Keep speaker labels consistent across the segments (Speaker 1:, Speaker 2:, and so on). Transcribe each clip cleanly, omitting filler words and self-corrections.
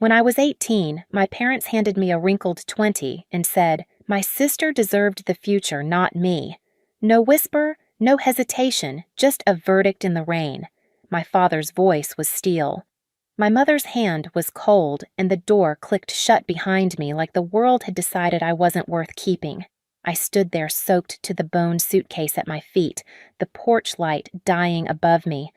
Speaker 1: When I was 18, my parents handed me a wrinkled 20 and said, my sister deserved the future, not me. No whisper, no hesitation, just a verdict in the rain. My father's voice was steel. My mother's hand was cold, and the door clicked shut behind me like the world had decided I wasn't worth keeping. I stood there soaked to the bone suitcase at my feet, the porch light dying above me.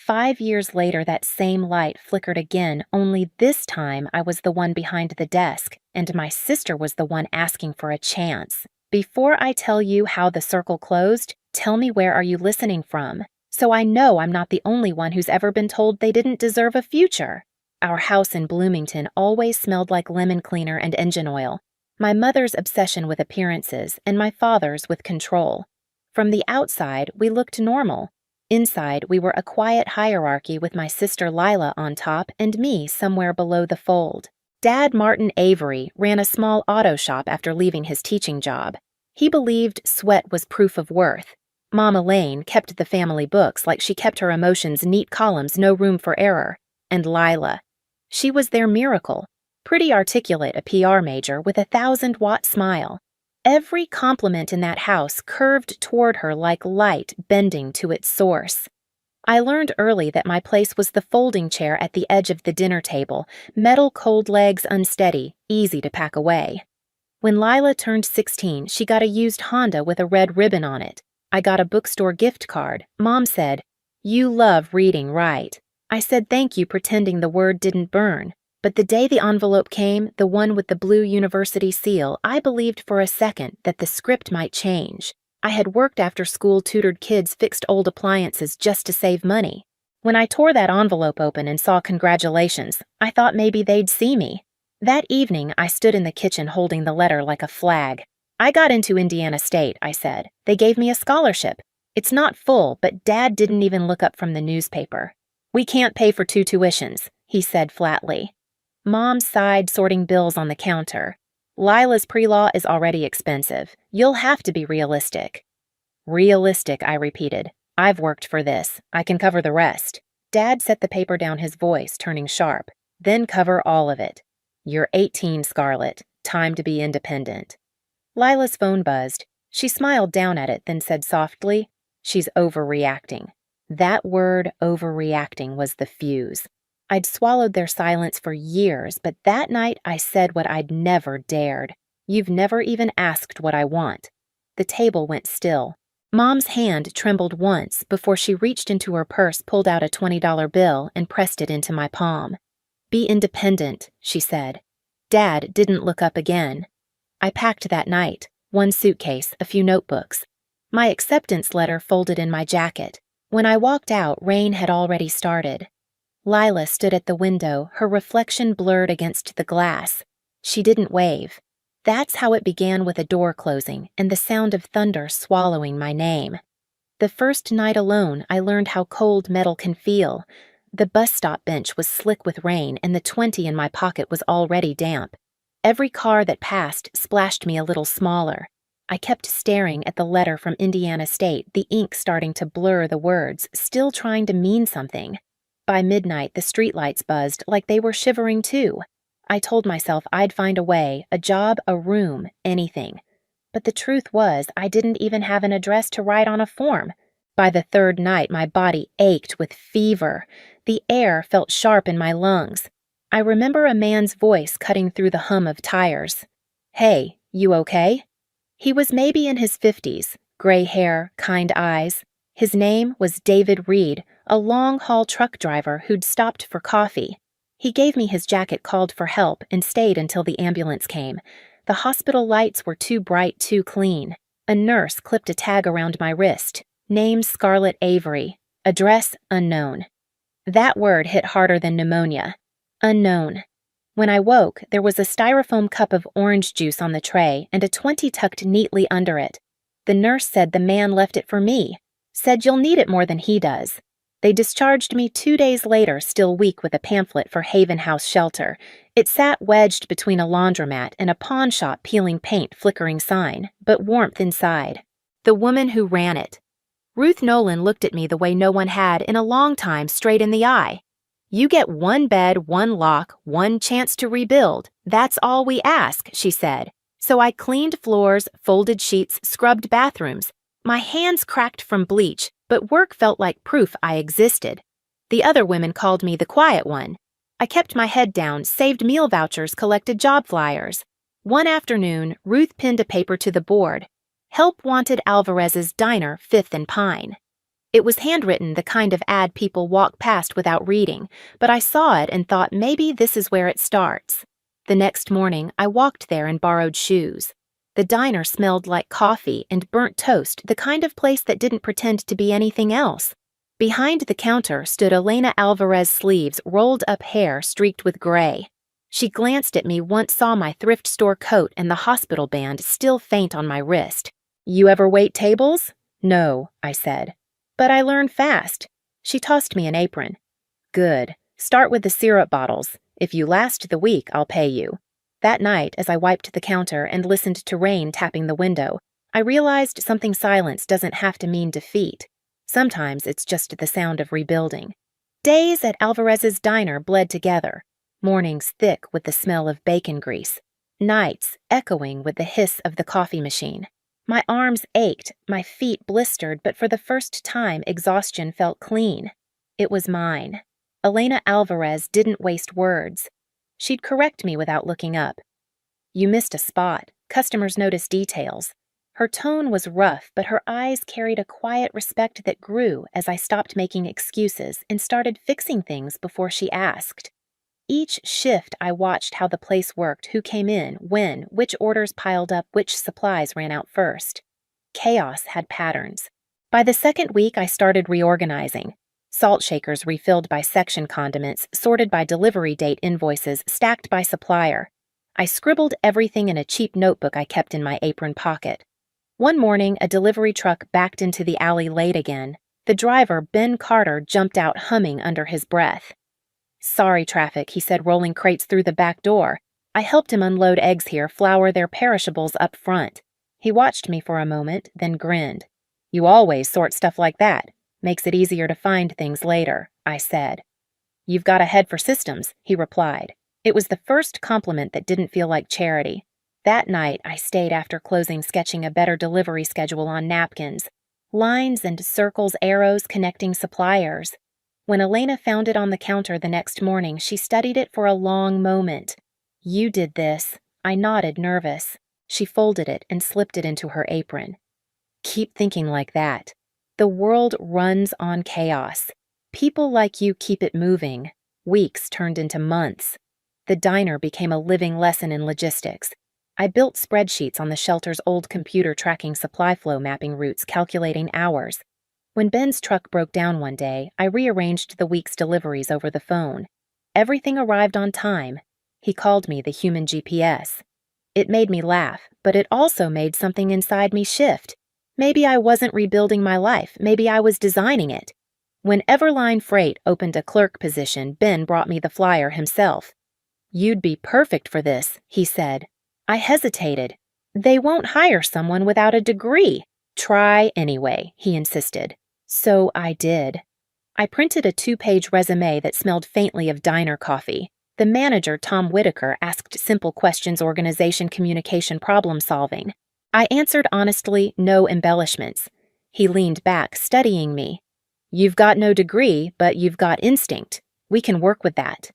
Speaker 1: 5 years later, that same light flickered again, only this time I was the one behind the desk, and my sister was the one asking for a chance. Before I tell you how the circle closed, tell me where are you listening from, so I know I'm not the only one who's ever been told they didn't deserve a future. Our house in Bloomington always smelled like lemon cleaner and engine oil. My mother's obsession with appearances and my father's with control. From the outside, we looked normal. Inside, we were a quiet hierarchy with my sister Lila on top and me somewhere below the fold. Dad Martin Avery ran a small auto shop after leaving his teaching job. He believed sweat was proof of worth. Mom Elaine kept the family books like she kept her emotions neat columns, no room for error. And Lila. She was their miracle. Pretty articulate, a PR major with a 1,000-watt smile. Every compliment in that house curved toward her like light bending to its source. I learned early that my place was the folding chair at the edge of the dinner table, metal cold legs unsteady, easy to pack away. When Lila turned 16, she got a used Honda with a red ribbon on it. I got a bookstore gift card. Mom said, "You love reading, right?" I said thank you, pretending the word didn't burn. But the day the envelope came, the one with the blue university seal, I believed for a second that the script might change. I had worked after school, tutored kids, fixed old appliances just to save money. When I tore that envelope open and saw congratulations, I thought maybe they'd see me. That evening, I stood in the kitchen holding the letter like a flag. I got into Indiana State, I said. They gave me a scholarship. It's not full, but Dad didn't even look up from the newspaper. We can't pay for 2 tuitions, he said flatly. Mom sighed, sorting bills on the counter. Lila's pre-law is already expensive. You'll have to be realistic. Realistic, I repeated. I've worked for this. I can cover the rest. Dad set the paper down, his voice turning sharp. Then cover all of it. You're 18, Scarlett. Time to be independent. Lila's phone buzzed. She smiled down at it, then said softly, "She's overreacting." That word, overreacting, was the fuse. I'd swallowed their silence for years, but that night I said what I'd never dared. You've never even asked what I want. The table went still. Mom's hand trembled once before she reached into her purse, pulled out a $20 bill, and pressed it into my palm. Be independent, she said. Dad didn't look up again. I packed that night. 1 suitcase, a few notebooks. My acceptance letter folded in my jacket. When I walked out, rain had already started. Lila stood at the window, her reflection blurred against the glass. She didn't wave. That's how it began, with a door closing and the sound of thunder swallowing my name. The first night alone, I learned how cold metal can feel. The bus stop bench was slick with rain, and the 20 in my pocket was already damp. Every car that passed splashed me a little smaller. I kept staring at the letter from Indiana State, the ink starting to blur the words, still trying to mean something. By midnight, the streetlights buzzed like they were shivering too. I told myself I'd find a way, a job, a room, anything. But the truth was, I didn't even have an address to write on a form. By the 3rd night, my body ached with fever. The air felt sharp in my lungs. I remember a man's voice cutting through the hum of tires. "Hey, you okay?" He was maybe in his 50s, gray hair, kind eyes. His name was David Reed, a long-haul truck driver who'd stopped for coffee. He gave me his jacket, called for help, and stayed until the ambulance came. The hospital lights were too bright, too clean. A nurse clipped a tag around my wrist. Name Scarlett Avery. Address unknown. That word hit harder than pneumonia. Unknown. When I woke, there was a styrofoam cup of orange juice on the tray and a 20 tucked neatly under it. The nurse said the man left it for me. Said you'll need it more than he does. They discharged me 2 days later, still weak, with a pamphlet for Haven House Shelter. It sat wedged between a laundromat and a pawn shop peeling paint flickering sign, but warmth inside. The woman who ran it. Ruth Nolan looked at me the way no one had in a long time, straight in the eye. You get one bed, one lock, one chance to rebuild. That's all we ask, she said. So I cleaned floors, folded sheets, scrubbed bathrooms. My hands cracked from bleach, but work felt like proof I existed. The other women called me the quiet one. I kept my head down, saved meal vouchers, collected job flyers. One afternoon, Ruth pinned a paper to the board. Help wanted Alvarez's Diner, 5th and Pine. It was handwritten, the kind of ad people walk past without reading, but I saw it and thought maybe this is where it starts. The next morning, I walked there and borrowed shoes. The diner smelled like coffee and burnt toast, the kind of place that didn't pretend to be anything else. Behind the counter stood Elena Alvarez's sleeves, rolled up hair streaked with gray. She glanced at me, once saw my thrift store coat and the hospital band still faint on my wrist. You ever wait tables? No, I said. But I learn fast. She tossed me an apron. Good. Start with the syrup bottles. If you last the week, I'll pay you. That night, as I wiped the counter and listened to rain tapping the window, I realized something silence doesn't have to mean defeat. Sometimes it's just the sound of rebuilding. Days at Alvarez's Diner bled together. Mornings thick with the smell of bacon grease. Nights echoing with the hiss of the coffee machine. My arms ached, my feet blistered, but for the first time exhaustion felt clean. It was mine. Elena Alvarez didn't waste words. She'd correct me without looking up. You missed a spot. Customers noticed details. Her tone was rough, but her eyes carried a quiet respect that grew as I stopped making excuses and started fixing things before she asked. Each shift I watched how the place worked, who came in, when, which orders piled up, which supplies ran out first. Chaos had patterns. By the second week, I started reorganizing. Salt shakers refilled by section condiments, sorted by delivery date invoices, stacked by supplier. I scribbled everything in a cheap notebook I kept in my apron pocket. One morning, a delivery truck backed into the alley late again. The driver, Ben Carter, jumped out humming under his breath. Sorry, traffic, he said, rolling crates through the back door. I helped him unload eggs here, flour their perishables up front. He watched me for a moment, then grinned. You always sort stuff like that. Makes it easier to find things later, I said. You've got a head for systems, he replied. It was the first compliment that didn't feel like charity. That night, I stayed after closing sketching a better delivery schedule on napkins. Lines and circles, arrows connecting suppliers. When Elena found it on the counter the next morning, she studied it for a long moment. You did this. I nodded, nervous. She folded it and slipped it into her apron. Keep thinking like that. The world runs on chaos. People like you keep it moving. Weeks turned into months. The diner became a living lesson in logistics. I built spreadsheets on the shelter's old computer tracking supply flow mapping routes, calculating hours. When Ben's truck broke down one day, I rearranged the week's deliveries over the phone. Everything arrived on time. He called me the human GPS. It made me laugh, but it also made something inside me shift. Maybe I wasn't rebuilding my life, maybe I was designing it. When Everline Freight opened a clerk position, Ben brought me the flyer himself. You'd be perfect for this, he said. I hesitated. They won't hire someone without a degree. Try anyway, he insisted. So I did. I printed a 2-page resume that smelled faintly of diner coffee. The manager, Tom Whitaker, asked simple questions: organization, communication, problem solving. I answered honestly, no embellishments. He leaned back, studying me. You've got no degree, but you've got instinct. We can work with that.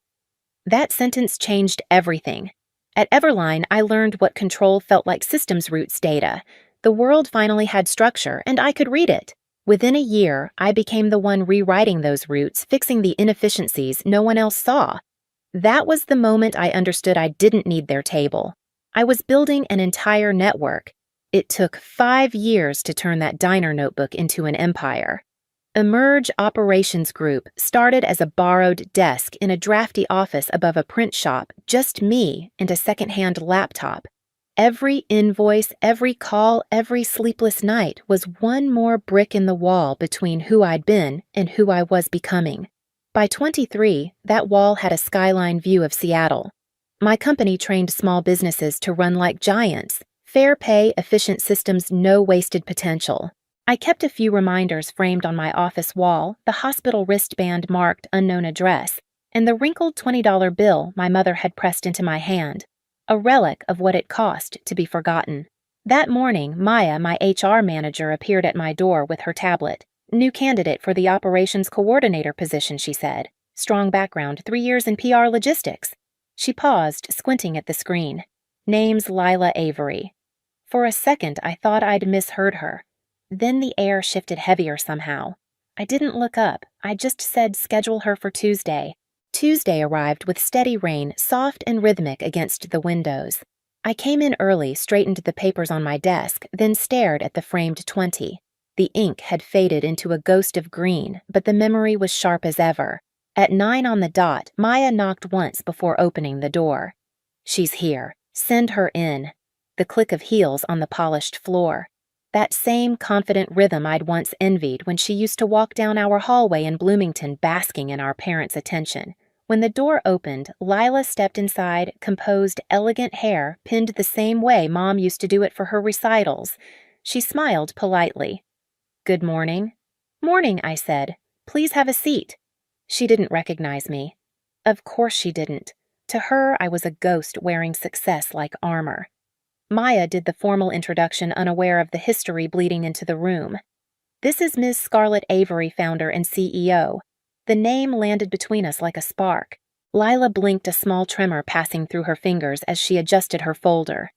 Speaker 1: That sentence changed everything. At Everline, I learned what control felt like: systems roots data. The world finally had structure, and I could read it. Within a year, I became the one rewriting those routes, fixing the inefficiencies no one else saw. That was the moment I understood I didn't need their table. I was building an entire network. It took 5 years to turn that diner notebook into an empire. Emerge Operations Group started as a borrowed desk in a drafty office above a print shop, just me and a second-hand laptop. Every invoice, every call, every sleepless night was one more brick in the wall between who I'd been and who I was becoming. By 23, that wall had a skyline view of Seattle. My company trained small businesses to run like giants. Fair pay, efficient systems, no wasted potential. I kept a few reminders framed on my office wall, the hospital wristband marked unknown address. and the wrinkled $20 bill my mother had pressed into my hand, a relic of what it cost to be forgotten. That morning, Maya, my HR manager, appeared at my door with her tablet. New candidate for the operations coordinator position, she said. Strong background, 3 years in PR logistics. She paused, squinting at the screen. Name's Lila Avery. For a second, I thought I'd misheard her. Then the air shifted heavier somehow. I didn't look up. I just said schedule her for Tuesday. Tuesday arrived with steady rain, soft and rhythmic against the windows. I came in early, straightened the papers on my desk, then stared at the framed 20. The ink had faded into a ghost of green, but the memory was sharp as ever. At 9 on the dot, Maya knocked once before opening the door. She's here. Send her in. The click of heels on the polished floor. That same confident rhythm I'd once envied when she used to walk down our hallway in Bloomington basking in our parents' attention. When the door opened, Lila stepped inside, composed, elegant hair pinned the same way Mom used to do it for her recitals. She smiled politely. Good morning. Morning, I said. Please have a seat. She didn't recognize me. Of course she didn't. To her, I was a ghost wearing success like armor. Maya did the formal introduction, unaware of the history bleeding into the room. This is Ms. Scarlett Avery, founder and CEO. The name landed between us like a spark. Lila blinked, a small tremor passing through her fingers as she adjusted her folder.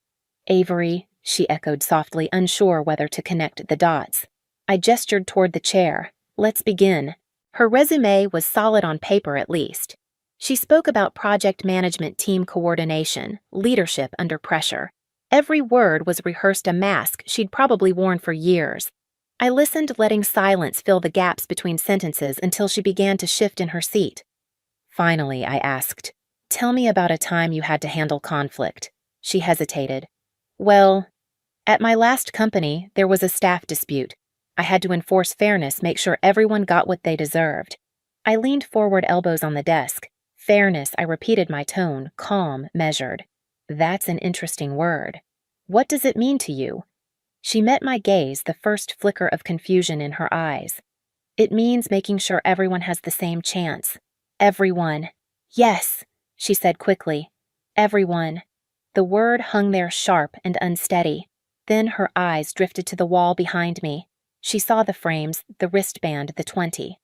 Speaker 1: Avery, she echoed softly, unsure whether to connect the dots. I gestured toward the chair. Let's begin. Her resume was solid on paper at least. She spoke about project management, team coordination, leadership under pressure. Every word was rehearsed, a mask she'd probably worn for years. I listened, letting silence fill the gaps between sentences until she began to shift in her seat. Finally, I asked, tell me about a time you had to handle conflict. She hesitated. Well, at my last company, there was a staff dispute. I had to enforce fairness, make sure everyone got what they deserved. I leaned forward, elbows on the desk. Fairness, I repeated, my tone, calm, measured. That's an interesting word. What does it mean to you? She met my gaze, the first flicker of confusion in her eyes. It means making sure everyone has the same chance. Everyone. Yes, she said quickly. Everyone. The word hung there sharp and unsteady. Then her eyes drifted to the wall behind me. She saw the frames, the wristband, the 20.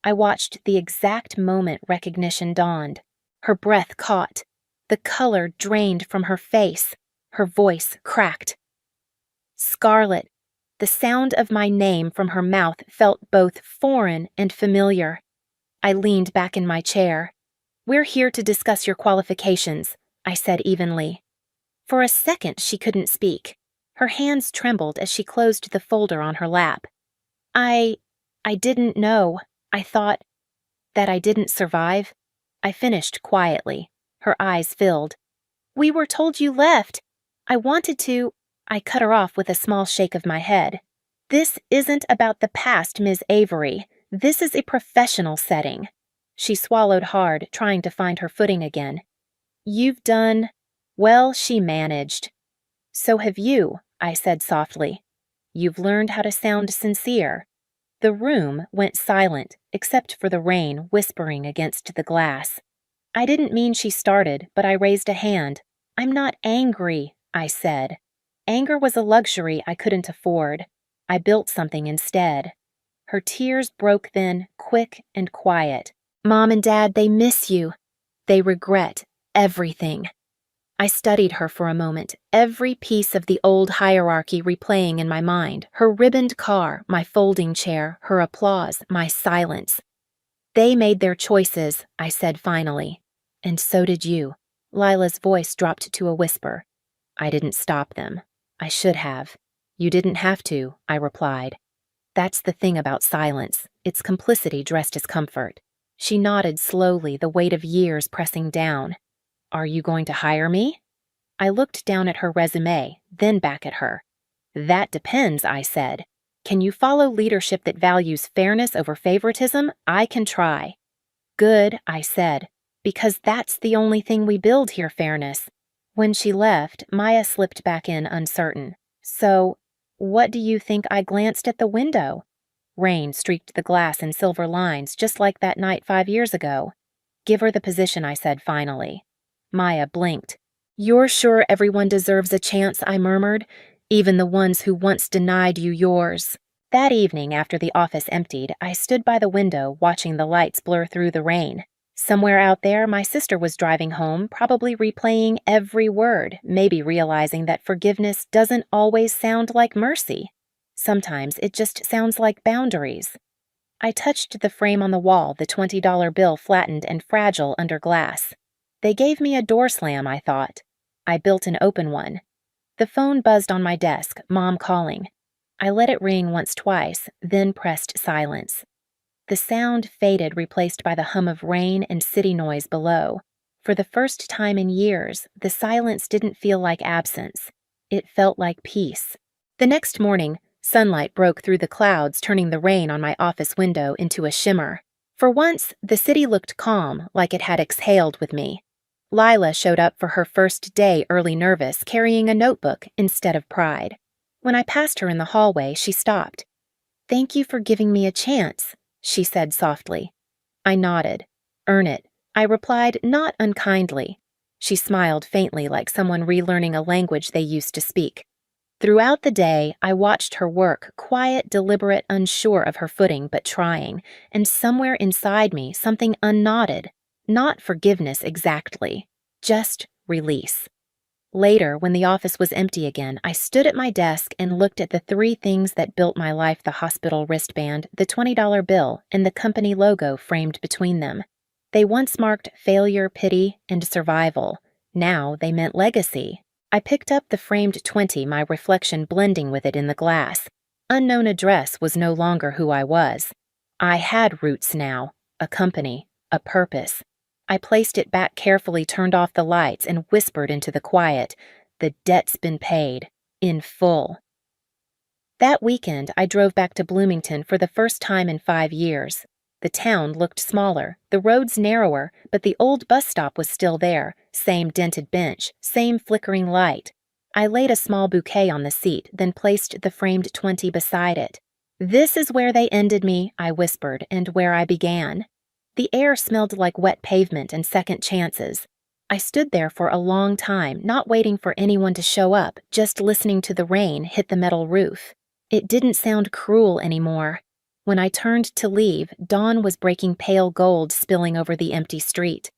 Speaker 1: I watched the exact moment recognition dawned. Her breath caught. The color drained from her face. Her voice cracked. Scarlett. The sound of my name from her mouth felt both foreign and familiar. I leaned back in my chair. We're here to discuss your qualifications, I said evenly. For a second, she couldn't speak. Her hands trembled as she closed the folder on her lap. I didn't know. I thought that I didn't survive. I finished quietly. Her eyes filled. We were told you left. I wanted to. I cut her off with a small shake of my head. This isn't about the past, Ms. Avery. This is a professional setting. She swallowed hard, trying to find her footing again. You've done. Well, she managed. So have you, I said softly. You've learned how to sound sincere. The room went silent, except for the rain whispering against the glass. I didn't mean she started, but I raised a hand. I'm not angry, I said. Anger was a luxury I couldn't afford. I built something instead. Her tears broke then, quick and quiet. Mom and Dad, they miss you. They regret everything. I studied her for a moment, every piece of the old hierarchy replaying in my mind, her ribboned car, my folding chair, her applause, my silence. They made their choices, I said finally. And so did you. Lila's voice dropped to a whisper. I didn't stop them. I should have. You didn't have to, I replied. That's the thing about silence. It's complicity dressed as comfort. She nodded slowly, the weight of years pressing down. Are you going to hire me? I looked down at her resume, then back at her. That depends, I said. Can you follow leadership that values fairness over favoritism? I can try. Good, I said, because that's the only thing we build here, fairness. When she left, Maya slipped back in, uncertain. So, what do you think? I glanced at the window. Rain streaked the glass in silver lines, just like that night 5 years ago. Give her the position, I said finally. Maya blinked. You're sure everyone deserves a chance, I murmured, even the ones who once denied you yours. That evening, after the office emptied, I stood by the window watching the lights blur through the rain. Somewhere out there, my sister was driving home, probably replaying every word, maybe realizing that forgiveness doesn't always sound like mercy. Sometimes it just sounds like boundaries. I touched the frame on the wall, the $20 bill flattened and fragile under glass. They gave me a door slam, I thought. I built an open one. The phone buzzed on my desk, Mom calling. I let it ring once, twice, then pressed silence. The sound faded, replaced by the hum of rain and city noise below. For the first time in years, the silence didn't feel like absence. It felt like peace. The next morning, sunlight broke through the clouds, turning the rain on my office window into a shimmer. For once, the city looked calm, like it had exhaled with me. Lila showed up for her first day early nervous, carrying a notebook instead of pride. When I passed her in the hallway, she stopped. "Thank you for giving me a chance," she said softly. I nodded. "Earn it," I replied, not unkindly. She smiled faintly, like someone relearning a language they used to speak. Throughout the day, I watched her work, quiet, deliberate, unsure of her footing, but trying, and somewhere inside me, something unknotted. Not forgiveness exactly, just release. Later, when the office was empty again, I stood at my desk and looked at the three things that built my life: the hospital wristband, the $20 bill, and the company logo framed between them. They once marked failure, pity, and survival. Now they meant legacy. I picked up the framed 20, my reflection blending with it in the glass. Unknown address was no longer who I was. I had roots now, a company, a purpose. I placed it back carefully, turned off the lights, and whispered into the quiet, "The debt's been paid, in full." That weekend, I drove back to Bloomington for the first time in 5 years. The town looked smaller, the roads narrower, but the old bus stop was still there, same dented bench, same flickering light. I laid a small bouquet on the seat, then placed the framed 20 beside it. "This is where they ended me," I whispered, "and where I began." The air smelled like wet pavement and second chances. I stood there for a long time, not waiting for anyone to show up, just listening to the rain hit the metal roof. It didn't sound cruel anymore. When I turned to leave, dawn was breaking pale gold, spilling over the empty street.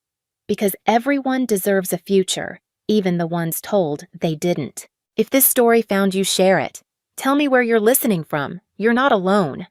Speaker 1: Because everyone deserves a future, even the ones told they didn't. If this story found you, share it. Tell me where you're listening from. You're not alone.